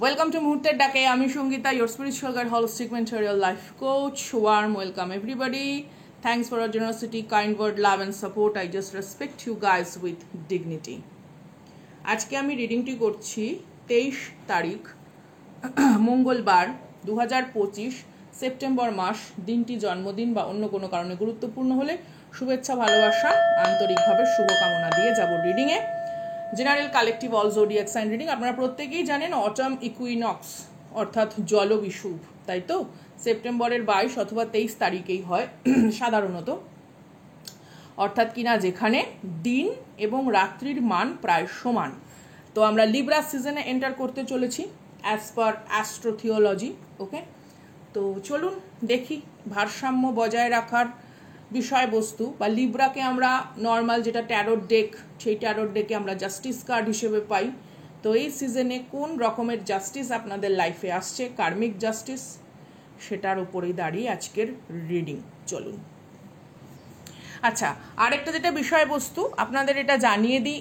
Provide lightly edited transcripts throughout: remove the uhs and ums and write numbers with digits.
Welcome to মুহূর্তের ডাকে আমি Sangeeta, your spiritual guide, holistic mentor, your life coach. Warm welcome everybody. Thanks for your generosity, kind word, love and support. I just respect you guys with dignity. আজকে আমি রিডিংটি করছি 23 তারিখ মঙ্গলবার 2025 September মাস। দিনটি জন্মদিন বা অন্য কোনো কারণে গুরুত্বপূর্ণ হলে শুভেচ্ছা, ভালোবাসা, আন্তরিকভাবে শুভকামনা দিয়ে যাব রিডিংয়ে। General collective all zodiac sign reading. আপনারা প্রত্যেকেই জানেন অটম ইকুইনক্স অর্থাৎ জলবিষুব, তাই তো সেপ্টেম্বরের 22 অথবা 23 তারিখেই হয় সাধারণত, অর্থাৎ কিনা যেখানে দিন এবং রাত্রির মান প্রায় সমান। তো আমরা লিব্রা সিজনে এন্টার করতে চলেছি অ্যাজ পার অ্যাস্ট্রোথিওলজি। ওকে, তো চলুন দেখি ভারসাম্য বজায় রাখার বিষয়বস্তু বা লিব্রাকে আমরা নর্মাল যেটা ট্যারোট ডেক, সেই ট্যারোট ডেকে আমরা জাস্টিস কার্ড হিসেবে পাই। তো এই সিজনে কোন রকমের জাস্টিস আপনাদের লাইফে আসছে, কার্মিক জাস্টিস, সেটার উপরেই দাঁড়িয়ে আজকের রিডিং। চলুন। আচ্ছা, আরেকটা যেটা বিষয়বস্তু আপনাদের এটা জানিয়ে দিই,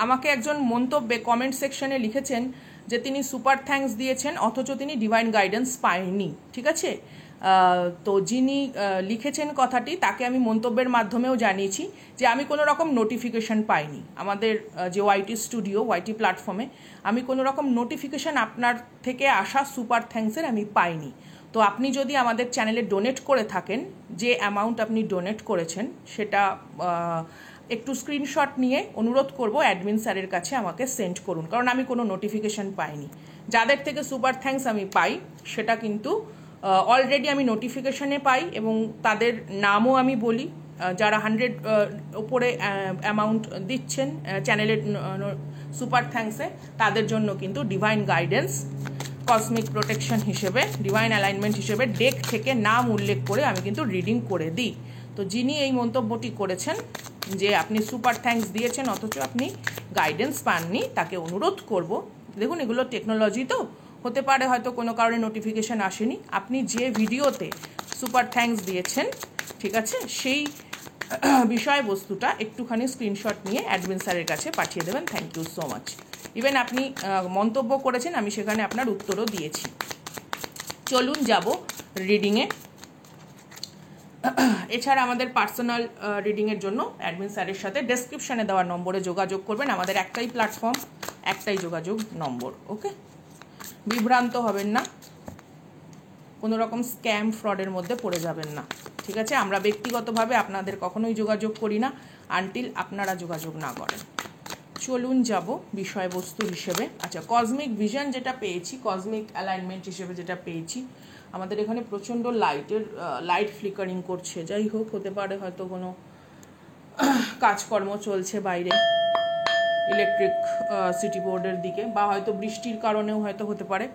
আমাকে একজন মন্তব্যে কমেন্ট সেকশনে লিখেছেন যে তিনি সুপার থ্যাঙ্কস দিয়েছেন অথচ তিনি ডিভাইন গাইডেন্স পায়নি। ঠিক আছে, তো যিনি লিখেছেন কথাটি তাকে আমি মন্তব্যের মাধ্যমেও জানিয়েছি যে আমি কোনো রকম নোটিফিকেশান পাইনি। আমাদের যে ওয়াইটি স্টুডিও, ওয়াইটি প্ল্যাটফর্মে আমি কোনো রকম নোটিফিকেশান আপনার থেকে আসা সুপার থ্যাঙ্কসের আমি পাইনি। তো আপনি যদি আমাদের চ্যানেলে ডোনেট করে থাকেন, যে অ্যামাউন্ট আপনি ডোনেট করেছেন সেটা একটু স্ক্রিনশট নিয়ে অনুরোধ করব অ্যাডমিন স্যারের কাছে আমাকে সেন্ড করুন, কারণ আমি কোনো নোটিফিকেশান পাইনি। যাদের থেকে সুপার থ্যাঙ্কস আমি পাই সেটা কিন্তু অলরেডি আমি নোটিফিকেশানে পাই এবং তাদের নামও আমি বলি, যারা 100 ওপরে অ্যামাউন্ট দিচ্ছেন চ্যানেলের সুপার থ্যাঙ্কসে, তাদের জন্য কিন্তু ডিভাইন গাইডেন্স, কসমিক প্রোটেকশন হিসেবে, ডিভাইন অ্যালাইনমেন্ট হিসেবে ডেক থেকে নাম উল্লেখ করে আমি কিন্তু রিডিং করে দিই। তো যিনি এই মন্তব্যটি করেছেন যে আপনি সুপার থ্যাঙ্কস দিয়েছেন অথচ আপনি গাইডেন্স পাননি, তাকে অনুরোধ করব, দেখুন এগুলো টেকনোলজি, তো হতে পারে হয়তো কোনো কারণে নোটিফিকেশান আসেনি। আপনি যে ভিডিওতে সুপার থ্যাঙ্কস দিয়েছেন, ঠিক আছে, সেই বিষয়বস্তুটা একটুখানি স্ক্রিনশট নিয়ে অ্যাডমিন স্যারের কাছে পাঠিয়ে দেবেন। Thank you so much. Even আপনি মন্তব্য করেছেন, আমি সেখানে আপনার উত্তরও দিয়েছি। চলুন যাব রিডিংয়ে। এছাড়া আমাদের পার্সোনাল রিডিংয়ের জন্য অ্যাডমিন স্যারের সাথে ডেসক্রিপশানে দেওয়া নম্বরে যোগাযোগ করবেন। আমাদের একটাই প্ল্যাটফর্ম, একটাই যোগাযোগ নম্বর। ওকে, বিভ্রান্ত হবেন না, কোনো রকম স্ক্যাম ফ্রডের মধ্যে পড়ে যাবেন না। ঠিক আছে, আমরা ব্যক্তিগতভাবে আপনাদের কখনোই যোগাযোগ করি না আনটিল আপনারা যোগাযোগ না করেন। চলুন যাব বিষয়বস্তু হিসেবে। আচ্ছা, কসমিক ভিশন যেটা পেয়েছি, কসমিক অ্যালাইনমেন্ট হিসেবে যেটা পেয়েছি, আমাদের এখানে প্রচণ্ড লাইট ফ্লিকারিং করছে। যাই হোক, হতে পারে হয়তো কোনো কাজকর্ম চলছে বাইরে ইলেকট্রিক সিটি বোর্ডের দিকে, বা হয়তো বৃষ্টির কারণেও হয়তো হতে পারে।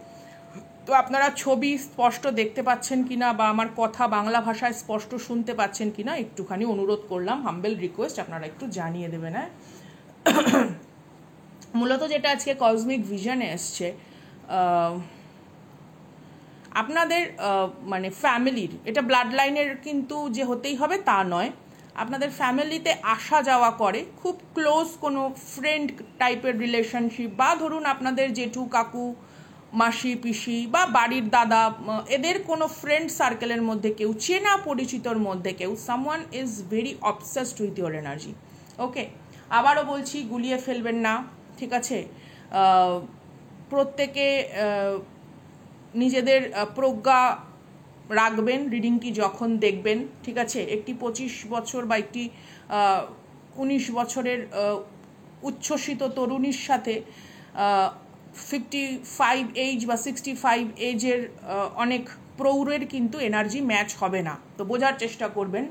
তো আপনারা ছবি স্পষ্ট দেখতে পাচ্ছেন কিনা বা আমার কথা বাংলা ভাষায় স্পষ্ট শুনতে পাচ্ছেন কিনা একটুখানি অনুরোধ করলাম, হাম্বেল রিকোয়েস্ট, আপনারা একটু জানিয়ে দেবেন। হ্যাঁ, মূলত যেটা আজকে কসমিক ভিশনে এসছে, আপনাদের মানে ফ্যামিলির, এটা ব্লাড লাইনের কিন্তু যে হতেই হবে তা নয়, আপনাদের ফ্যামিলিতে আসা যাওয়া করে খুব ক্লোজ কোনো ফ্রেন্ড টাইপের রিলেশনশিপ, বা ধরুন আপনাদের জেঠু, কাকু, মাসি, পিসি বা বাড়ির দাদা, এদের কোনো ফ্রেন্ড সার্কেলের মধ্যে কেউ, চেনা পরিচিতর মধ্যে কেউ, someone is very obsessed with your energy. Okay, আবারও বলছি, গুলিয়ে ফেলবেন না। ঠিক আছে, প্রত্যেকে নিজেদের প্রজ্ঞা রাখবেন রিডিংটি যখন দেখবেন। ঠিক আছে, একটি 25 বছর বা একটি 19 বছরের উচ্ছ্বসিত তরুণীর সাথে 55 এজ বা 65 এজের অনেক প্রৌঢ়ের কিন্তু এনার্জি ম্যাচ হবে না। তো বোঝার চেষ্টা করবেন।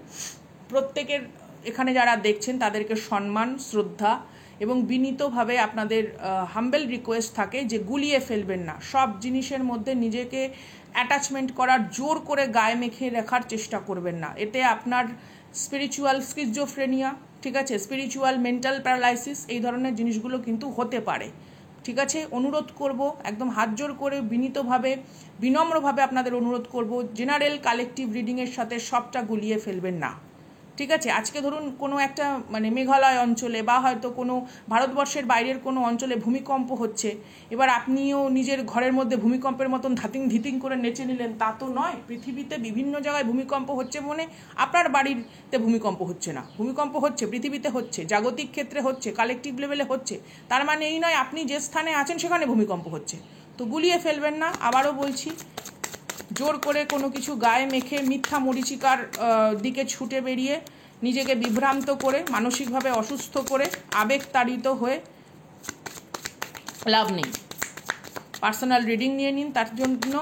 প্রত্যেকের এখানে যারা দেখছেন তাদেরকে সম্মান, শ্রদ্ধা এবং বিনীতভাবে আপনাদের হাম্বেল রিকোয়েস্ট থাকে যে গুলিয়ে ফেলবেন না। সব জিনিসের মধ্যে নিজেকে অ্যাটাচমেন্ট করার, জোর করে গায়ে মেখে রাখার চেষ্টা করবেন না। এতে আপনার স্পিরিচুয়াল স্কিজোফ্রেনিয়া, ঠিক আছে, স্পিরিচুয়াল মেন্টাল প্যারালাইসিস, এই ধরনের জিনিসগুলো কিন্তু হতে পারে। ঠিক আছে, অনুরোধ করব, একদম হাত জোর করে বিনীতভাবে, বিনম্রভাবে আপনাদের অনুরোধ করব, জেনারেল কালেকটিভ রিডিংয়ের সাথে সবটা গুলিয়ে ফেলবেন না। ঠিক আছে, আজকে ধরুন কোনো একটা মানে মেঘালয় অঞ্চলে বা হয়তো কোনো ভারতবর্ষের বাইরের কোনো অঞ্চলে ভূমিকম্প হচ্ছে, এবার আপনিও নিজের ঘরের মধ্যে ভূমিকম্পের মতন ধাতিং ধিতিং করে নেচে নিলেন, তা তো নয়। পৃথিবীতে বিভিন্ন জায়গায় ভূমিকম্প হচ্ছে, মানে আপনার বাড়িতে ভূমিকম্প হচ্ছে না, ভূমিকম্প হচ্ছে, পৃথিবীতে হচ্ছে, জাগতিক ক্ষেত্রে হচ্ছে, কালেকটিভ লেভেলে হচ্ছে। তার মানে এই নয় আপনি যে স্থানে আছেন সেখানে ভূমিকম্প হচ্ছে। তো গুলিয়ে ফেলবেন না। আবারও বলছি, জোর করে কোনো কিছু গায়ে মেখে মিথ্যা মরীচিকার দিকে ছুটে বেরিয়ে নিজেকে বিভ্রান্ত করে মানসিকভাবে অসুস্থ করে আবেগতাড়িত হয়ে লাভ নেই। পার্সোনাল রিডিং নিয়ে নিন, তার জন্য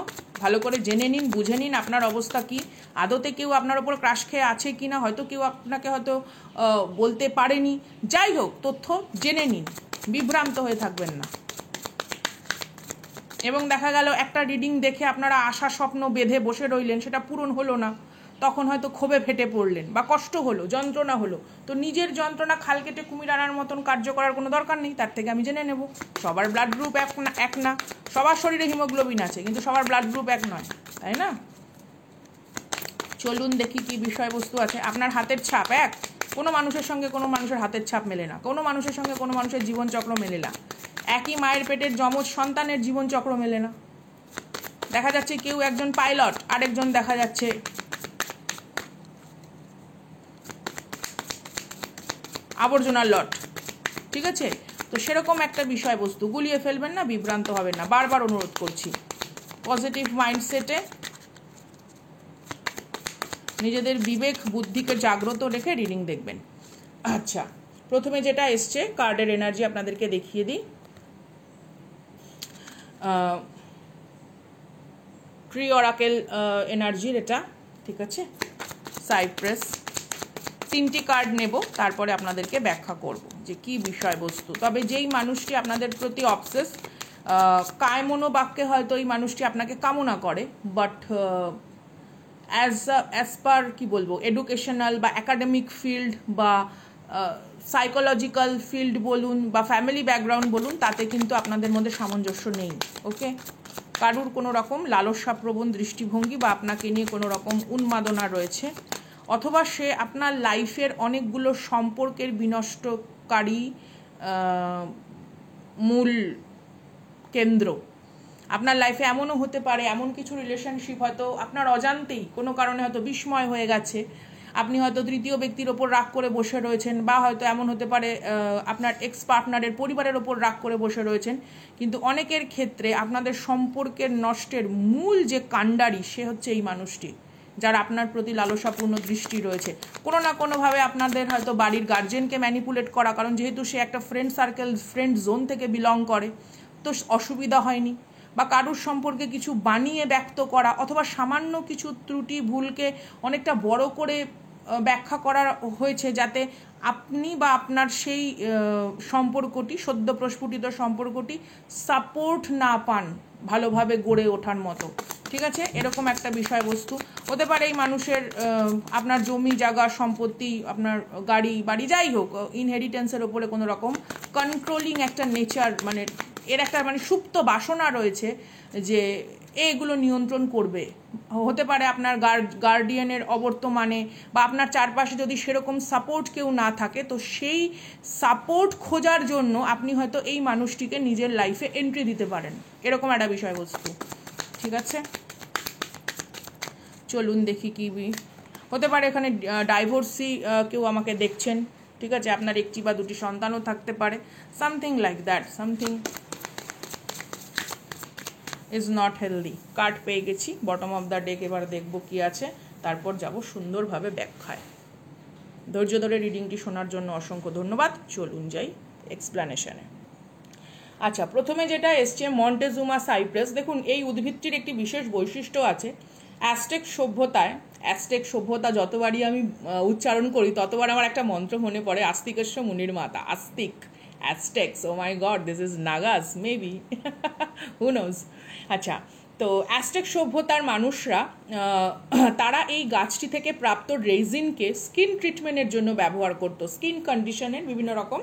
ভালো করে জেনে নিন, বুঝে নিন আপনার অবস্থা কি, আদতে কেউ আপনার ওপর ক্রাশ খেয়ে আছে কি না, হয়তো কেউ আপনাকে হয়তো বলতে পারেনি, যাই হোক তথ্য জেনে নিন, বিভ্রান্ত হয়ে থাকবেন না। এবং দেখা গেল একটা রিডিং দেখে আপনারা আশা স্বপ্ন বেঁধে বসে রইলেন, সেটা পূরণ হলো না, তখন হয়তো ক্ষোভে ফেটে পড়লেন বা কষ্ট হলো, যন্ত্রণা হলো। তো নিজের যন্ত্রণা খাল কেটে কুমির আনার মতন কার্য করার কোনো দরকার নেই। তার থেকে আমি জেনে নেব সবার ব্লাড গ্রুপ এক না, সবার শরীরে হিমোগ্লোবিন আছে কিন্তু সবার ব্লাড গ্রুপ এক নয়, তাই না? চলুন দেখি কি বিষয়বস্তু আছে। আপনার হাতের ছাপ এক, কোনো মানুষের সঙ্গে কোনো মানুষের হাতের ছাপ মেলে না, কোনো মানুষের সঙ্গে কোনো মানুষের জীবনচক্র মেলে না, একই মায়ের পেটের যমজ সন্তানের জীবনচক্র মেলে না। দেখা যাচ্ছে কেউ একজন পাইলট, আরেকজন দেখা যাচ্ছে আবর্জনার লট, ঠিক আছে? তো সেরকম একটা বিষয়বস্তু, গুলিয়ে ফেলবেন না, বিভ্রান্ত হবেন না, বারবার অনুরোধ করছি। পজিটিভ মাইন্ডসেটে নিজেদের বিবেক বুদ্ধিকে জাগ্রত রেখে রিডিং দেখবেন। আচ্ছা, প্রথমে যেটা এসছে কার্ডের এনার্জি আপনাদেরকে দেখিয়ে দিই। ট্রি অরাকেল এনার্জির এটা, ঠিক আছে? সাইপ্রেস। 3টি কার্ড নেব, তারপরে আপনাদেরকে ব্যাখ্যা করব যে কি বিষয়বস্তু। তবে যেই মানুষটি আপনাদের প্রতি অবসেস, কায়মনোবাক্যে হয়তো এই মানুষটি আপনাকে কামনা করে, বাট অ্যাজ পার কি বলবো, এডুকেশনাল বা অ্যাকাডেমিক ফিল্ড বা সাইকোলজিক্যাল ফিল্ড বলুন বা ফ্যামিলি ব্যাকগ্রাউন্ড বলুন, তাতে কিন্তু আপনাদের মধ্যে সামঞ্জস্য নেই। ওকে, কারুর কোনো রকম লালসাপ্রবণ দৃষ্টিভঙ্গি বা আপনাকে নিয়ে কোনো রকম উন্মাদনা রয়েছে, অথবা সে আপনার লাইফের অনেকগুলো সম্পর্কের বিনষ্টকারী মূল কেন্দ্র। আপনার লাইফে এমনও হতে পারে, এমন কিছু রিলেশনশিপ হয়তো আপনার অজান্তেই কোনো কারণে হয়তো বিস্ময় হয়ে গেছে, আপনি হয়তো তৃতীয় ব্যক্তির ওপর রাগ করে বসে রয়েছেন, বা হয়তো এমন হতে পারে আপনার এক্স পার্টনারের পরিবারের ওপর রাগ করে বসে রয়েছেন। কিন্তু অনেকের ক্ষেত্রে আপনাদের সম্পর্কের নষ্টের মূল যে কাণ্ডারি, সে হচ্ছে এই মানুষটি, যার আপনার প্রতি লালসাপূর্ণ দৃষ্টি রয়েছে। কোনো না কোনোভাবে আপনাদের হয়তো বাড়ির গার্জেনকে ম্যানিপুলেট করা, কারণ যেহেতু সে একটা ফ্রেন্ড সার্কেল, ফ্রেন্ড জোন থেকে বিলং করে, তো অসুবিধা হয়নি, বা কারুর সম্পর্কে কিছু বানিয়ে ব্যক্ত করা, অথবা সামান্য কিছু ত্রুটি ভুলকে অনেকটা বড় করে ব্যাখ্যা করা হয়েছে, যাতে আপনি বা আপনার সেই সম্পর্কটি, সদ্য প্রস্ফুটিত সম্পর্কটি সাপোর্ট না পান ভালোভাবে গড়ে ওঠার মতো, ঠিক আছে? এরকম একটা বিষয়বস্তু হতে পারে। এই মানুষের আপনার জমি জায়গা সম্পত্তি, আপনার গাড়ি বাড়ি যাই হোক, ইনহেরিটেন্সের ওপরে কোনো রকম কন্ট্রোলিং একটা নেচার, মানে এর একটা মানে সুপ্ত বাসনা রয়েছে যে এগুলো নিয়ন্ত্রণ করবে। হতে পারে আপনার গার্ডিয়ানের অবর্তমানে, বা আপনার চারপাশে যদি সেরকম সাপোর্ট কেউ না থাকে, তো সেই সাপোর্ট খোঁজার জন্য আপনি হয়তো এই মানুষটিকে নিজের লাইফে এন্ট্রি দিতে পারেন, এরকম একটা বিষয়বস্তু, ঠিক আছে? চলুন দেখি কি হতে পারে। এখানে ডাইভোর্সি কেউ আমাকে দেখছেন, ঠিক আছে? আপনার একটি বা দুটি সন্তানও থাকতে পারে, something like that, something is not healthy. Card পেয়ে গেছি, বটম অফ দ্য ডেক। এবার দেখব কি আছে, তারপর যাব সুন্দরভাবে ব্যাখ্যায়। ধৈর্য ধরে রিডিংটি শোনার জন্য অসংখ্য ধন্যবাদ। চলুন যাই এক্সপ্লানেশনে। আচ্ছা, প্রথমে যেটা এসছে মন্টেজুমা সাইপ্রেস। দেখুন, এই উদ্ভিদটির একটি বিশেষ বৈশিষ্ট্য আছে। অ্যাজটেক সভ্যতা যতবারই আমি উচ্চারণ করি, ততবার আমার একটা মন্ত্র মনে পড়ে, আস্তিকেশ্ব মুনির মাতা। Astik, Aztecs, oh my god, this is Nagas maybe, who knows. আচ্ছা, তো অ্যাজটেক সভ্যতার মানুষরা তারা এই গাছটি থেকে প্রাপ্ত রেজিনকে স্কিন ট্রিটমেন্টের জন্য ব্যবহার করতো, স্কিন কন্ডিশনের বিভিন্ন রকম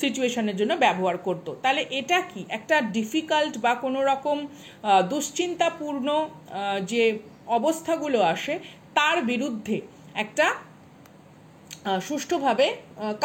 সিচুয়েশনের জন্য ব্যবহার করতো। তাহলে এটা কি একটা ডিফিকাল্ট বা কোনো রকম দুশ্চিন্তাপূর্ণ যে অবস্থাগুলো আসে, তার বিরুদ্ধে একটা সুষ্ঠুভাবে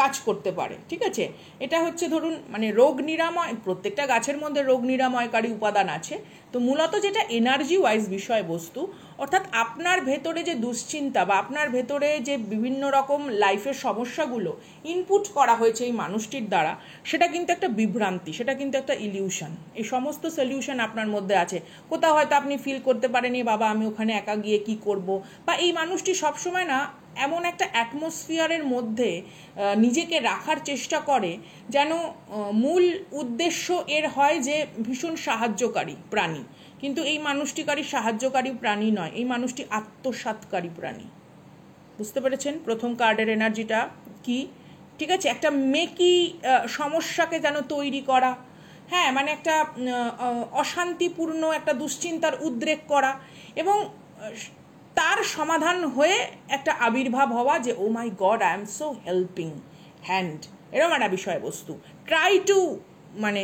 কাজ করতে পারে। ঠিক আছে, এটা হচ্ছে ধরুন মানে রোগ নিরাময়, প্রত্যেকটা গাছের মধ্যে রোগ নিরাময়কারী উপাদান আছে। তো মূলত যেটা এনার্জি ওয়াইজ বিষয়বস্তু, অর্থাৎ আপনার ভেতরে যে দুশ্চিন্তা বা আপনার ভেতরে যে বিভিন্ন রকম লাইফের সমস্যাগুলো ইনপুট করা হয়েছে এই মানুষটির দ্বারা, সেটা কিন্তু একটা বিভ্রান্তি, সেটা কিন্তু একটা ইলিউশন। এই সমস্ত সলিউশন আপনার মধ্যে আছে। কোথাও হয়তো আপনি ফিল করতে পারেনি বাবা আমি ওখানে একা গিয়ে কি করব, বা এই মানুষটি সবসময় না এমন একটা অ্যাটমসফিয়ারের মধ্যে নিজেকে রাখার চেষ্টা করে যেন মূল উদ্দেশ্য এর হয় যে ভীষণ সাহায্যকারী প্রাণী, কিন্তু এই মানুষটিকারী সাহায্যকারী প্রাণী নয়, এই মানুষটি আত্মসাৎকারী প্রাণী। বুঝতে পেরেছেন প্রথম কার্ডের এনার্জিটা কি? ঠিক আছে, একটা মেকি সমস্যাকে যেন তৈরি করা, হ্যাঁ মানে একটা অশান্তিপূর্ণ একটা দুশ্চিন্তার উদ্রেক করা, এবং তার সমাধান হয়ে একটা আবির্ভাব হওয়া যে oh my god I am so helping hand, এরকম একটা বিষয়বস্তু ট্রাই টু মানে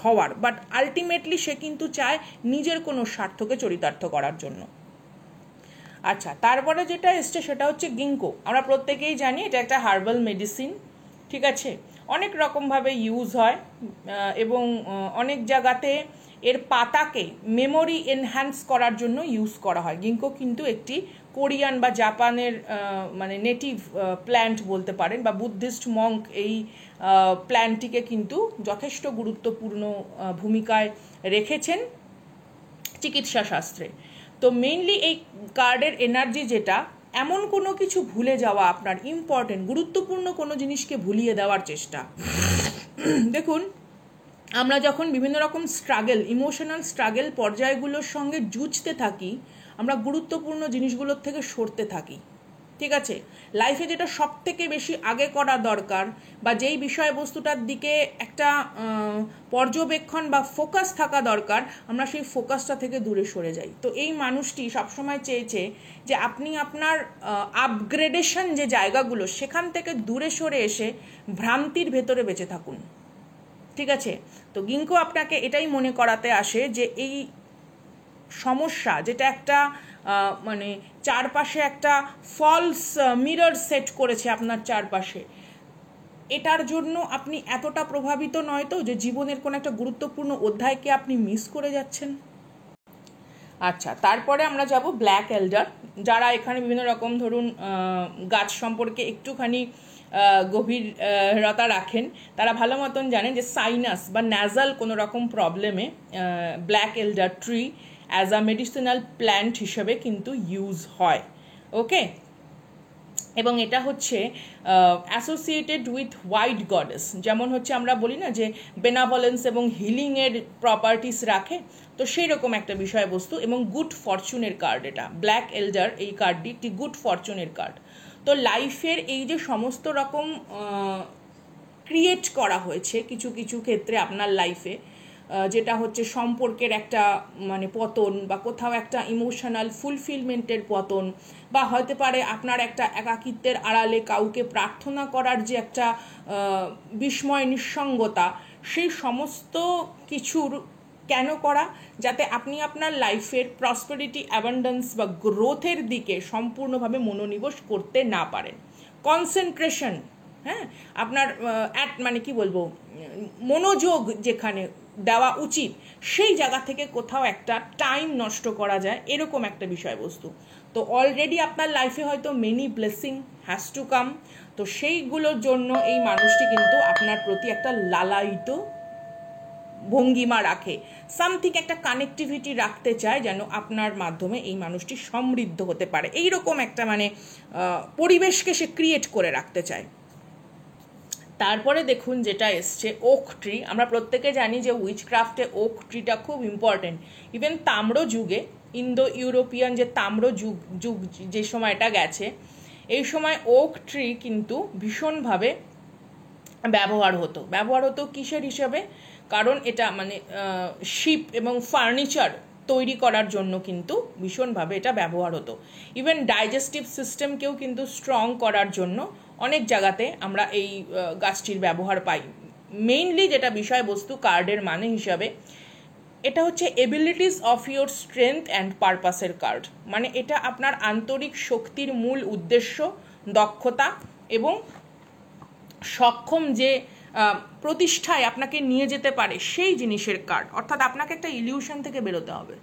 হওয়ার, বাট আলটিমেটলি সে কিন্তু চায় নিজের কোনো স্বার্থকে চরিতার্থ করার জন্য। আচ্ছা, তারপরে যেটা এসছে সেটা হচ্ছে গিঙ্কো। আমরা প্রত্যেকেই জানি এটা একটা হার্বাল মেডিসিন। ঠিক আছে, অনেক রকমভাবে ইউজ হয় এবং অনেক জায়গাতে এর পাতাকে মেমোরি এনহ্যান্স করার জন্য ইউজ করা হয়। গিঙ্কো কিন্তু একটি কোরিয়ান বা জাপানের মানে নেটিভ প্ল্যান্ট বলতে পারেন, বা বুদ্ধিস্ট মঙ্ক এই প্ল্যান্টটিকে কিন্তু যথেষ্ট গুরুত্বপূর্ণ ভূমিকায় রেখেছেন চিকিৎসা শাস্ত্রে। তো মেইনলি এই কার্ডের এনার্জি যেটা, এমন কোনো কিছু ভুলে যাওয়া, আপনার ইম্পর্টেন্ট গুরুত্বপূর্ণ কোনো জিনিসকে ভুলিয়ে দেওয়ার চেষ্টা। দেখুন, আমরা যখন বিভিন্ন রকম স্ট্রাগল, ইমোশনাল স্ট্রাগল পর্যায়গুলোর সঙ্গে যুঝতে থাকি, আমরা গুরুত্বপূর্ণ জিনিসগুলোর থেকে সরতে থাকি। ঠিক আছে, লাইফে যেটা সব থেকে বেশি আগে করা দরকার, বা যেই বিষয়বস্তুটার দিকে একটা পর্যবেক্ষণ বা ফোকাস থাকা দরকার, আমরা সেই ফোকাসটা থেকে দূরে সরে যাই। তো এই মানুষটি সবসময় চেয়েছে যে আপনি আপনার আপগ্রেডেশন যে জায়গাগুলো, সেখান থেকে দূরে সরে এসে ভ্রান্তির ভেতরে বেঁচে থাকুন। ঠিক আছে, তো গিঙ্কো আপনাকে এটাই মনে করাতে আসে যে এই সমস্যা যেটা একটা মানে চারপাশে একটা ফলস মিরর সেট করেছে আপনার চারপাশে, এটার জন্য আপনি এতটা প্রভাবিত নয় তো যে জীবনের কোনো একটা গুরুত্বপূর্ণ অধ্যায়কে আপনি মিস করে যাচ্ছেন। আচ্ছা, তারপরে আমরা যাব ব্ল্যাক এল্ডার। যারা এখানে বিভিন্ন রকম ধরুন গাছ সম্পর্কে একটুখানি গভীরতা রাখেন, তারা ভালো মতন জানেন যে সাইনাস বা ন্যাজাল কোনো রকম প্রবলেমে black এল্ডার tree as a medicinal plant হিসেবে কিন্তু ইউজ হয়। ওকে, এবং এটা হচ্ছে অ্যাসোসিয়েটেড উইথ হোয়াইট গডেস। যেমন হচ্ছে আমরা বলি না যে বেনাভলেন্স এবং হিলিংয়ের প্রপার্টিস রাখে, তো সেই রকম একটা বিষয়বস্তু, এবং গুড ফরচুনের কার্ড এটা। ব্ল্যাক এল্ডার এই কার্ডটি একটি গুড ফরচুনের কার্ড। তো লাইফের এই যে সমস্ত রকম ক্রিয়েট করা হয়েছে কিছু কিছু ক্ষেত্রে আপনার লাইফে, যেটা হচ্ছে সম্পর্কের একটা মানে পতন, বা কোথাও একটা ইমোশনাল ফুলফিলমেন্টের পতন, বা হতে পারে আপনার একটা একাকিত্বের আড়ালে কাউকে প্রার্থনা করার যে একটা বিস্ময় নিঃসঙ্গতা, সেই সমস্ত কিছুর কেন করা, যাতে আপনি আপনার লাইফের প্রসপেরিটি, অ্যাবান্ডেন্স বা গ্রোথের দিকে সম্পূর্ণভাবে মনোনিবেশ করতে না পারেন। কনসেন্ট্রেশন, হ্যাঁ, আপনার মানে কি বলবো, মনোযোগ যেখানে দেওয়া উচিত সেই জায়গা থেকে কোথাও একটা টাইম নষ্ট করা যায়, এরকম একটা বিষয়বস্তু। তো অলরেডি আপনার লাইফে হয়তো many blessing has to come, তো সেইগুলোর জন্য এই মানুষটি কিন্তু আপনার প্রতি একটা লালায়িত ভঙ্গিমা রাখে, সামথিং একটা কানেক্টিভিটি রাখতে চায় যেন আপনার মাধ্যমে এই মানুষটি সমৃদ্ধ হতে পারে, এইরকম একটা মানে পরিবেশকে সে ক্রিয়েট করে রাখতে চায়। তারপরে দেখুন যেটা এসছে ওক ট্রি। আমরা প্রত্যেকে জানি যে উইচক্রাফটে ওক ট্রিটা খুব ইম্পর্টেন্ট। ইভেন তাম্র যুগে, ইন্দো ইউরোপিয়ান যে তাম্র যুগ যে সময়টা গেছে, এই সময় ওক ট্রি কিন্তু ভীষণভাবে ব্যবহার হতো কিসের হিসাবে, কারণ এটা মানে শিপ এবং ফার্নিচার তৈরি করার জন্য কিন্তু ভীষণভাবে এটা ব্যবহার হতো। ইভেন ডাইজেস্টিভ সিস্টেমকেও কিন্তু স্ট্রং করার জন্য অনেক জায়গাতে আমরা এই গাছটির ব্যবহার পাই। মেইনলি যেটা বিষয়বস্তু কার্ডের মানে হিসাবে, এটা হচ্ছে abilities of your strength and পারপাসের কার্ড। মানে এটা আপনার আন্তরিক শক্তির মূল উদ্দেশ্য, দক্ষতা এবং সক্ষম যে প্রতিষ্ঠায় আপনাকে নিয়ে যেতে পারে সেই জিনিসের কার্ড। অর্থাৎ আপনাকে একটা ইলিউশন থেকে বেরোতে হবে।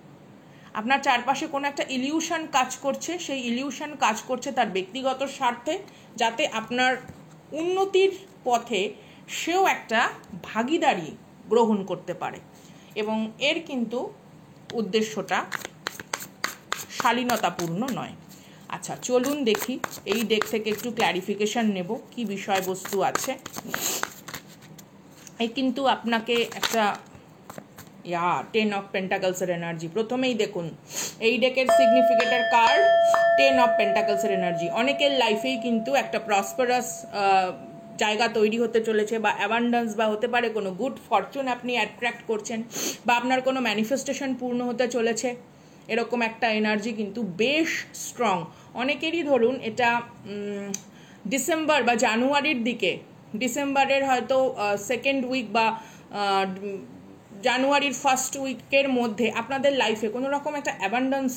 আপনার চারপাশে কোনো একটা ইলিউশন কাজ করছে, সেই ইলিউশন কাজ করছে তার ব্যক্তিগত স্বার্থে, যাতে আপনার উন্নতির পথে সেও একটা ভাগীদারি গ্রহণ করতে পারে। এবং এর কিন্তু উদ্দেশ্যটা শালীনতাপূর্ণ নয়। আচ্ছা, চলুন দেখি এই ডেক থেকে একটু ক্ল্যারিফিকেশন নেব কি বিষয়বস্তু আছে। এই কিন্তু আপনাকে একটা 10 অফ পেন্টাকলসের এনার্জি। প্রথমেই দেখুন এই ডেকের সিগনিফিকেটর কার্ড 10 অফ পেন্টাকলসের এনার্জি। অনেকের লাইফেই কিন্তু একটা প্রসপারাস জায়গা তৈরি হতে চলেছে, বা অ্যাবান্ডেন্স, বা হতে পারে কোনো গুড ফরচুন আপনি অ্যাট্রাক্ট করছেন, বা আপনার কোনো ম্যানিফেস্টেশন পূর্ণ হতে চলেছে। এরকম একটা এনার্জি কিন্তু বেশ স্ট্রং। অনেকেরই ধরুন এটা ডিসেম্বর বা জানুয়ারির দিকে, ডিসেম্বরের হয়তো সেকেন্ড উইক বা জানুয়ারির ফার্স্ট উইকের মধ্যে আপনাদের লাইফে কোনো রকম একটা অ্যাবান্ডেন্স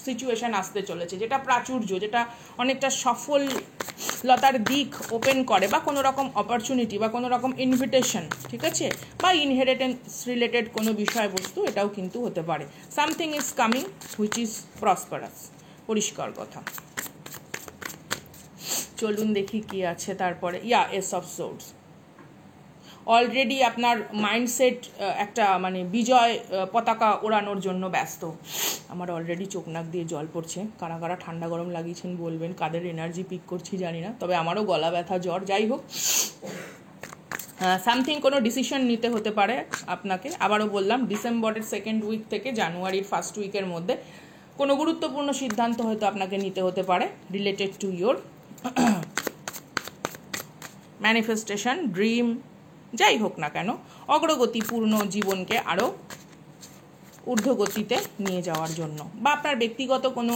সিচুয়েশান আসতে চলেছে, যেটা প্রাচুর্য, যেটা অনেকটা সফলতার দিক ওপেন করে, বা কোনো রকম অপরচুনিটি বা কোনো রকম ইনভিটেশন, ঠিক আছে, বা ইনহেরিটেন্স রিলেটেড কোনো বিষয়বস্তু, এটাও কিন্তু হতে পারে। Something is coming which is prosperous, পরিষ্কার কথা। চলুন দেখি কি আছে তারপরে। S of swords. অলরেডি আপনার মাইন্ডসেট একটা মানে বিজয় পতাকা ওড়ানোর জন্য ব্যস্ত। আমার অলরেডি চোখ নাক দিয়ে জল পড়ছে। কারা কারা ঠান্ডা গরম লাগিয়েছেন বলবেন, কাদের এনার্জি পিক করছি জানি না, তবে আমারও গলা ব্যথা, জ্বর, যাই হোক। সামথিং কোনো ডিসিশন নিতে হতে পারে আপনাকে। আবারও বললাম, ডিসেম্বরের সেকেন্ড উইক থেকে জানুয়ারির ফার্স্ট উইকের মধ্যে কোনো গুরুত্বপূর্ণ সিদ্ধান্ত হয়তো আপনাকে নিতে হতে পারে related to your manifestation, dream, যাই হোক না কেন, অগ্রগতিপূর্ণ জীবনকে আরও ঊর্ধ্বগতিতে নিয়ে যাওয়ার জন্য, বা আপনার ব্যক্তিগত কোনো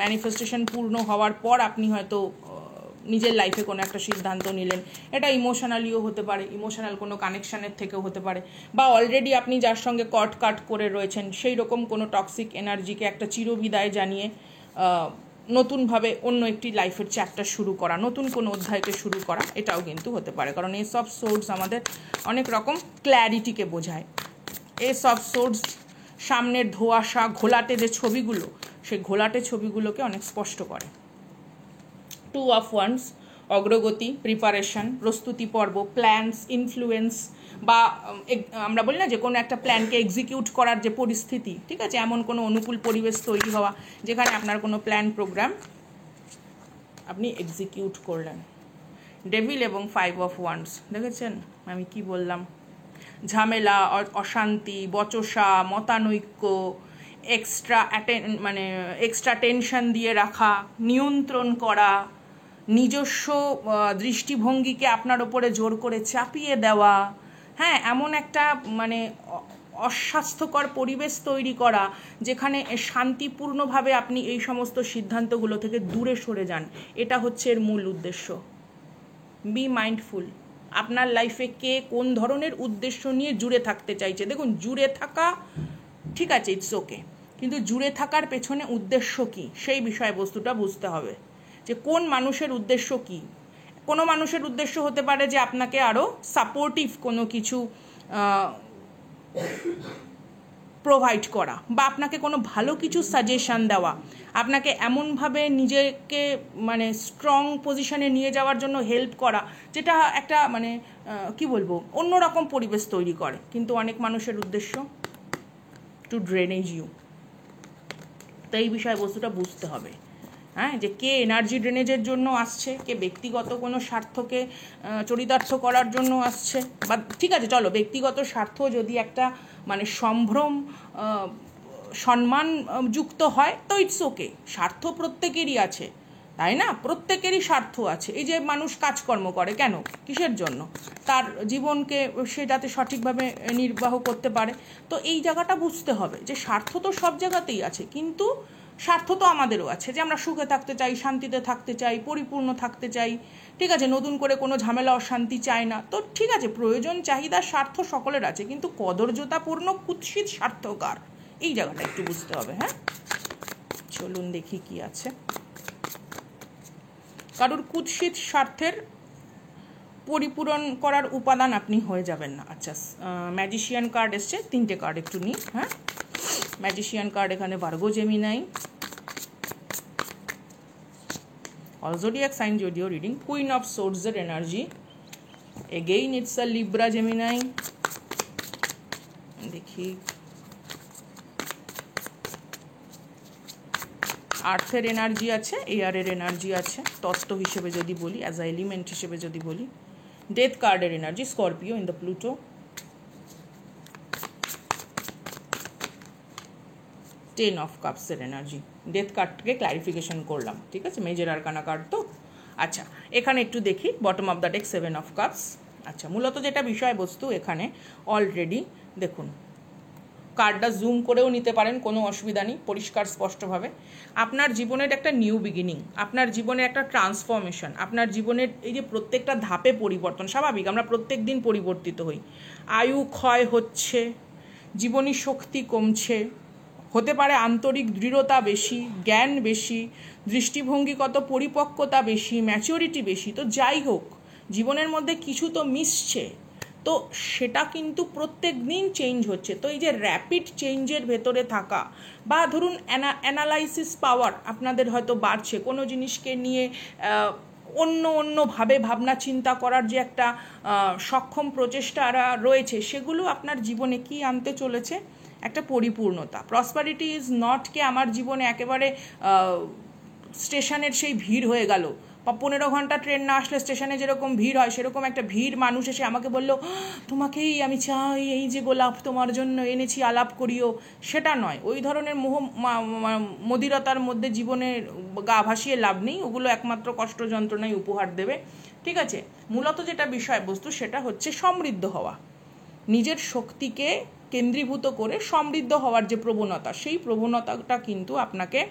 ম্যানিফেস্টেশন পূর্ণ হওয়ার পর আপনি হয়তো নিজের লাইফে কোনো একটা সিদ্ধান্ত নিলেন। এটা ইমোশনালিও হতে পারে, ইমোশনাল কোনো কানেকশানের থেকেও হতে পারে, বা অলরেডি আপনি যার সঙ্গে কাট করে রয়েছেন সেই রকম কোনো টক্সিক এনার্জিকে একটা চিরবিদায় জানিয়ে নতুনভাবে অন্য একটি লাইফের চ্যাপ্টার শুরু করা, নতুন কোনো অধ্যায়কে শুরু করা, এটাও কিন্তু হতে পারে। কারণ এস অফ সোর্স আমাদের অনেক রকম ক্ল্যারিটিকে বোঝায়। এস অফ সোর্স সামনের ধোঁয়াশা, ঘোলাটে যে ছবিগুলো, সেই ঘোলাটে ছবিগুলোকে অনেক স্পষ্ট করে। 2 অফ ওয়ান্ডস, অগ্রগতি, প্রিপারেশন, প্রস্তুতি পর্ব, প্ল্যানস, ইনফ্লুয়েন্স, বা আমরা বলি না যে কোনো একটা প্ল্যানকে এক্সিকিউট করার যে পরিস্থিতি, ঠিক আছে, এমন কোনো অনুকূল পরিবেশ তৈরি হওয়া যেখানে আপনার কোনো প্ল্যান প্রোগ্রাম আপনি এক্সিকিউট করলেন। ডেভিল এবং 5 অফ ওয়ান্ডস, দেখেছেন আমি কি বললাম? ঝামেলা, অশান্তি, বচসা, মতানৈক্য, এক্সট্রা টেনশন দিয়ে রাখা, নিয়ন্ত্রণ করা, নিজস্ব দৃষ্টিভঙ্গিকে আপনার ওপরে জোর করে চাপিয়ে দেওয়া, হ্যাঁ, এমন একটা মানে অস্বাস্থ্যকর পরিবেশ তৈরি করা যেখানে শান্তিপূর্ণভাবে আপনি এই সমস্ত সিদ্ধান্তগুলো থেকে দূরে সরে যান, এটা হচ্ছে এর মূল উদ্দেশ্য। বি মাইন্ডফুল, আপনার লাইফে কে কোন ধরনের উদ্দেশ্য নিয়ে জুড়ে থাকতে চাইছে। দেখুন, জুড়ে থাকা ঠিক আছে, ইটস ওকে, কিন্তু জুড়ে থাকার পেছনে উদ্দেশ্য কী সেই বিষয়বস্তুটা বুঝতে হবে, যে কোন মানুষের উদ্দেশ্য কী। কোনো মানুষের উদ্দেশ্য হতে পারে যে আপনাকে আরও সাপোর্টিভ কোনো কিছু প্রোভাইড করা, বা আপনাকে কোনো ভালো কিছু সাজেশান দেওয়া, আপনাকে এমনভাবে নিজেকে মানে স্ট্রং পজিশনে নিয়ে যাওয়ার জন্য হেল্প করা, যেটা একটা মানে কি বলবো, অন্যরকম পরিবেশ তৈরি করে। কিন্তু অনেক মানুষের উদ্দেশ্য টু ড্রেনেজ ইউ। তো এই বিষয়বস্তুটা বুঝতে হবে, হ্যাঁ, যে কে এনার্জি ড্রেনেজের জন্য আসছে, কে ব্যক্তিগত কোনো স্বার্থকে চরিতার্থ করার জন্য আসছে, বা ঠিক আছে চলো ব্যক্তিগত স্বার্থ যদি একটা মানে সম্ভ্রম সম্মানযুক্ত হয় তো ইটস ওকে, স্বার্থ প্রত্যেকেরই আছে, তাই না? প্রত্যেকেরই স্বার্থ আছে। এই যে মানুষ কাজকর্ম করে কেন, কিসের জন্য? তার জীবনকে সে যাতে সঠিকভাবে নির্বাহ করতে পারে। তো এই জায়গাটা বুঝতে হবে যে স্বার্থ তো সব জায়গাতেই আছে, কিন্তু স্বার্থ তো আমাদেরও আছে, যে আমরা সুখে থাকতে চাই, শান্তিতে থাকতে চাই, পরিপূর্ণ থাকতে চাই, ঠিক আছে, নতুন করে কোনো ঝামেলা অশান্তি চাই না। তো ঠিক আছে, প্রয়োজন চাহিদা স্বার্থ সকলের আছে, কিন্তু কদর্যতাপূর্ণ কুৎসিত স্বার্থকার, এই জায়গাটা একটু বুঝতে হবে। হ্যাঁ, চলুন দেখি কি আছে। কারোর কুৎসিত স্বার্থের পরিপূরণ করার উপাদান আপনি হয়ে যাবেন না। আচ্ছা, ম্যাজিশিয়ান কার্ড এসছে, 3টে কার্ড একটু নিই। হ্যাঁ, ম্যাজিশিয়ান কার্ড এখানে Virgo Gemini, all zodiac sign zodiac reading. Queen of সোর্ডসের energy, again it's a Libra Gemini. দেখি আর্থের এনার্জি আছে, এয়ারের এনার্জি আছে, তত্ত্ব হিসেবে যদি বলি, অ্যাজ আ এলিমেন্ট হিসেবে যদি বলি। ডেথ কার্ডের energy, Scorpio in the Pluto. 10 of কাপসের এনার্জি। ডেথ কার্ডকে ক্লারিফিকেশন করলাম, ঠিক আছে, মেজর আরকানা কার্ড তো। আচ্ছা, এখানে একটু দেখি bottom of the deck 7 of cups. আচ্ছা, মূলত যেটা বিষয়বস্তু এখানে অলরেডি দেখুন, কার্ডটা জুম করেও নিতে পারেন, কোনো অসুবিধা নেই, পরিষ্কার স্পষ্টভাবে। আপনার জীবনের একটা নিউ বিগিনিং, আপনার জীবনের একটা ট্রান্সফরমেশন, আপনার জীবনের এই যে প্রত্যেকটা ধাপে পরিবর্তন, স্বাভাবিক, আমরা প্রত্যেক দিন পরিবর্তিত হই। আয়ু ক্ষয় হচ্ছে, জীবনী শক্তি কমছে, হতে পারে আন্তরিক দৃঢ়তা বেশি, জ্ঞান বেশি, দৃষ্টিভঙ্গিগত পরিপক্কতা বেশি, ম্যাচুরিটি বেশি। তো যাই হোক, জীবনের মধ্যে কিছু তো মিশছে, তো সেটা কিন্তু প্রত্যেক দিন চেঞ্জ হচ্ছে। তো এই যে র্যাপিড চেঞ্জের ভেতরে থাকা, বা ধরুন অ্যানালাইসিস পাওয়ার আপনাদের হয়তো বাড়ছে, কোনো জিনিসকে নিয়ে অন্যভাবে ভাবনা চিন্তা করার যে একটা সক্ষম প্রচেষ্টারা রয়েছে, সেগুলো আপনার জীবনে কি আনতে চলেছে? একটা পরিপূর্ণতা। প্রসপারিটি ইজ নট কে আমার জীবনে একেবারে স্টেশনের সেই ভিড় হয়ে গেল, 15 ঘন্টা ট্রেন না আসলে স্টেশনে যেরকম ভিড় হয়, সেরকম একটা ভিড় মানুষ এসে আমাকে বললো, তোমাকেই আমি চাই, এই যে গোলাপ তোমার জন্য এনেছি, আলাপ করিও, সেটা নয়। ওই ধরনের মদিরতার মধ্যে জীবনে গা ভাসিয়ে লাভ নেই, ওগুলো একমাত্র কষ্ট যন্ত্রণাই উপহার দেবে, ঠিক আছে। মূলত যেটা বিষয়বস্তু সেটা হচ্ছে সমৃদ্ধ হওয়া, নিজের শক্তিকে কেন্দ্রীভূত করে সমৃদ্ধ হওয়ার যে প্রবণতা, সেই প্রবণতাটা কিন্তু আপনাকে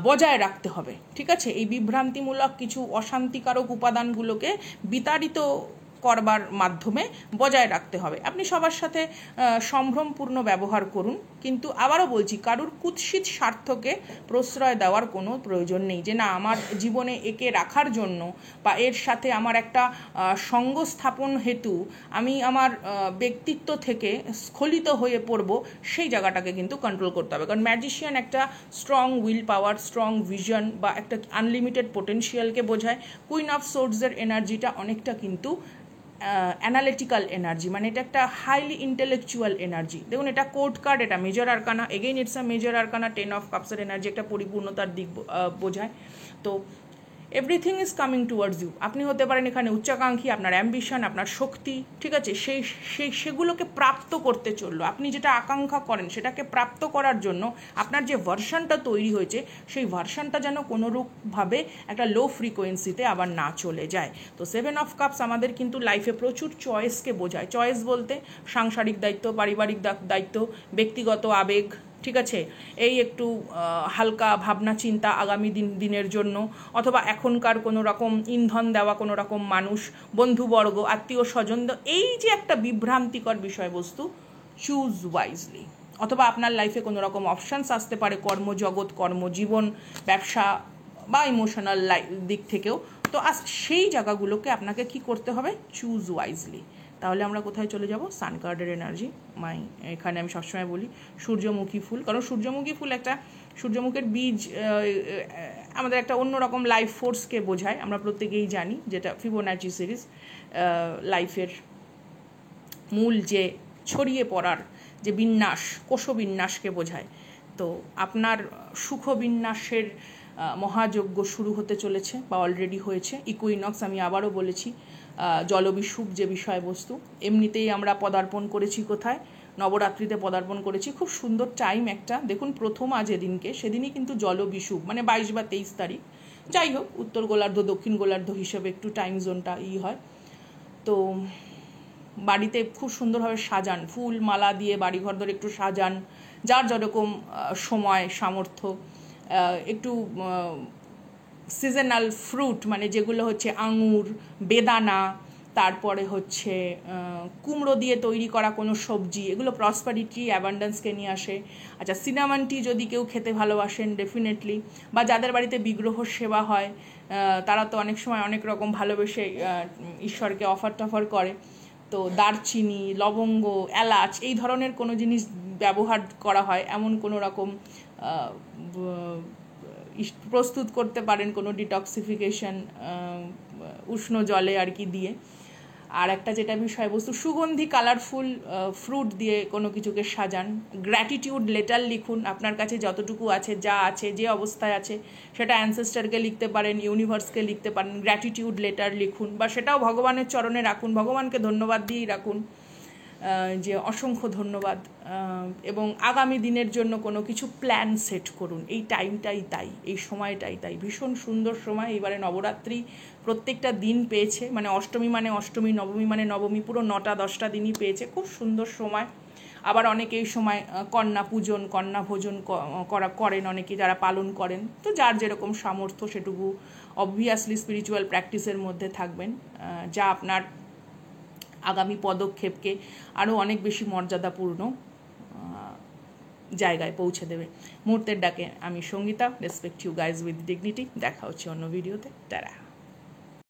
বজায় রাখতে হবে, ঠিক আছে। এই বিভ্রান্তিমূলক কিছু অশান্তিকারক উপাদানগুলোকে বিতাড়িত করবার মাধ্যমে বজায় রাখতে হবে। আপনি সবার সাথে সম্ভ্রমপূর্ণ ব্যবহার করুন, কিন্তু আবারও বলছি, কারুর কুৎসিত স্বার্থকে প্রশ্রয় দেওয়ার কোনো প্রয়োজন নেই, যে না আমার জীবনে একে রাখার জন্য বা এর সাথে আমার একটা সঙ্গ স্থাপন হেতু আমি আমার ব্যক্তিত্ব থেকে স্খলিত হয়ে পড়ব, সেই জায়গাটাকে কিন্তু কন্ট্রোল করতে হবে। কারণ ম্যাজিশিয়ান একটা strong will power, strong vision বা একটা আনলিমিটেড পোটেনশিয়ালকে বোঝায়। কুইন অফ সোর্ডসের এনার্জিটা অনেকটা কিন্তু অ্যানালিটিক্যাল এনার্জি, মানে এটা একটা হাইলি ইন্টেলেকচুয়াল এনার্জি। দেখুন, এটা কোর্ট কার্ড, এটা major arcana, again it's a major arcana. 10 of কাপসের এনার্জি একটা পরিপূর্ণতার দিক বোঝায়। তো everything is coming towards you. আপনি হতে পারেন এখানে উচ্চাকাঙ্ক্ষী, আপনার অ্যাম্বিশন, আপনার শক্তি, ঠিক আছে, সেগুলোকে প্রাপ্ত করতে চললো। আপনি যেটা আকাঙ্ক্ষা করেন সেটাকে প্রাপ্ত করার জন্য আপনার যে ভার্সনটা তৈরি হয়েছে, সেই ভার্সনটা যেন কোনোরূপভাবে একটা লো ফ্রিকোয়েন্সিতে আবার না চলে যায়। তো 7 অফ কাপস আমাদের কিন্তু লাইফে প্রচুর চয়েসকে বোঝায়। চয়েস বলতে সাংসারিক দায়িত্ব, পারিবারিক দায়িত্ব, ব্যক্তিগত আবেগ, ঠিক আছে, এই একটু হালকা ভাবনা চিন্তা আগামী দিনের জন্য, অথবা এখনকার কোনো রকম ইন্ধন দেওয়া কোনো রকম মানুষ, বন্ধুবর্গ, আত্মীয় স্বজন, এই যে একটা বিভ্রান্তিকর বিষয়বস্তু, চুজ ওয়াইজলি। অথবা আপনার লাইফে কোনো রকম অপশানস আসতে পারে, কর্মজগৎ, কর্মজীবন, ব্যবসা বা ইমোশনাল দিক থেকেও। তো সেই জায়গাগুলোকে আপনাকে কি করতে হবে? Choose wisely. তাহলে আমরা কোথায় চলে যাব? সান কার্ডের এনার্জি। এখানে আমি সবসময় বলি সূর্যমুখী ফুল, কারণ সূর্যমুখী ফুল একটা, সূর্যমুখীর বীজ আমাদের একটা অন্যরকম লাইফ ফোর্সকে বোঝায়, আমরা প্রত্যেকেই জানি, যেটা ফিবোনাচি সিরিজ লাইফের মূল যে ছড়িয়ে পড়ার যে বিন্যাস, কোষবিন্যাসকে বোঝায়। তো আপনার সুখবিন্যাসের মহাযজ্ঞ শুরু হতে চলেছে বা অলরেডি হয়েছে। ইকুইনক্স, আমি আবারও বলেছি, জলবিষুব যে বিষয়বস্তু, এমনিতেই আমরা পদার্পণ করেছি কোথায়? নবরাত্রিতে পদার্পণ করেছি। খুব সুন্দর টাইম একটা, দেখুন প্রথমা যেদিনকে, সেদিনই কিন্তু জলবিষুব, মানে 22 বা 23 তারিখ, যাই হোক, উত্তর গোলার্ধ দক্ষিণ গোলার্ধ হিসেবে একটু টাইম জোনটা হয়। তো বাড়িতে খুব সুন্দরভাবে সাজান, ফুল মালা দিয়ে বাড়িঘর ধরে একটু সাজান, যার যেরকম সময় সামর্থ্য। একটু সিজনাল ফ্রুট, মানে যেগুলো হচ্ছে আঙুর, বেদানা, তারপরে হচ্ছে কুমড়ো দিয়ে তৈরি করা কোনো সবজি, এগুলো প্রসপারিটি অ্যাবান্ডেন্সকে নিয়ে আসে। আচ্ছা, সিনামন টি যদি কেউ খেতে ভালোবাসেন ডেফিনেটলি, বা যাদের বাড়িতে বিগ্রহ সেবা হয় তারা তো অনেক সময় অনেক রকম ভালোবেসে ঈশ্বরকে অফার টফার করে, তো দারচিনি, লবঙ্গ, এলাচ এই ধরনের কোনো জিনিস ব্যবহার করা হয় এমন কোনো রকম প্রস্তুত করতে পারেন কোনো ডিটক্সিফিকেশন উষ্ণ জলে আর কি দিয়ে। আর একটা যেটা বিষয়বস্তু, সুগন্ধি কালারফুল ফ্রুট দিয়ে কোনো কিছুকে সাজান। গ্র্যাটিটিউড লেটার লিখুন, আপনার কাছে যতটুকু আছে, যা আছে, যে অবস্থায় আছে সেটা অ্যানসেস্টারকে লিখতে পারেন, ইউনিভার্সকে লিখতে পারেন, গ্র্যাটিটিউড লেটার লিখুন, বা সেটাও ভগবানের চরণে রাখুন, ভগবানকে ধন্যবাদ দিয়েই রাখুন যে অসংখ্য ধন্যবাদ। এবং আগামী দিনের জন্য কোনো কিছু প্ল্যান সেট করুন। এই টাইমটাই তাই, এই সময়টাই তাই, ভীষণ সুন্দর সময়। এবারে নবরাত্রি প্রত্যেকটা দিন পেয়েছে, মানে অষ্টমী মানে অষ্টমী, নবমী মানে নবমী, পুরো 9-10টা দিনই পেয়েছে, খুব সুন্দর সময়। আবার অনেকে এই সময় কন্যা পূজন, কন্যা ভোজন করেন অনেকে, যারা পালন করেন। তো যার যেরকম সামর্থ্য সেটুকু অবভিয়াসলি স্পিরিচুয়াল প্র্যাকটিসের মধ্যে থাকবেন, যা আপনার আগামী পদক্ষেপকে আরও অনেক বেশি মর্যাদাপূর্ণ জায়গায় পৌঁছে দেবে। মুহূর্তের ডাকে আমি Sangeeta, respect you guys with dignity. দেখা হচ্ছে অন্য ভিডিওতে। টাটা।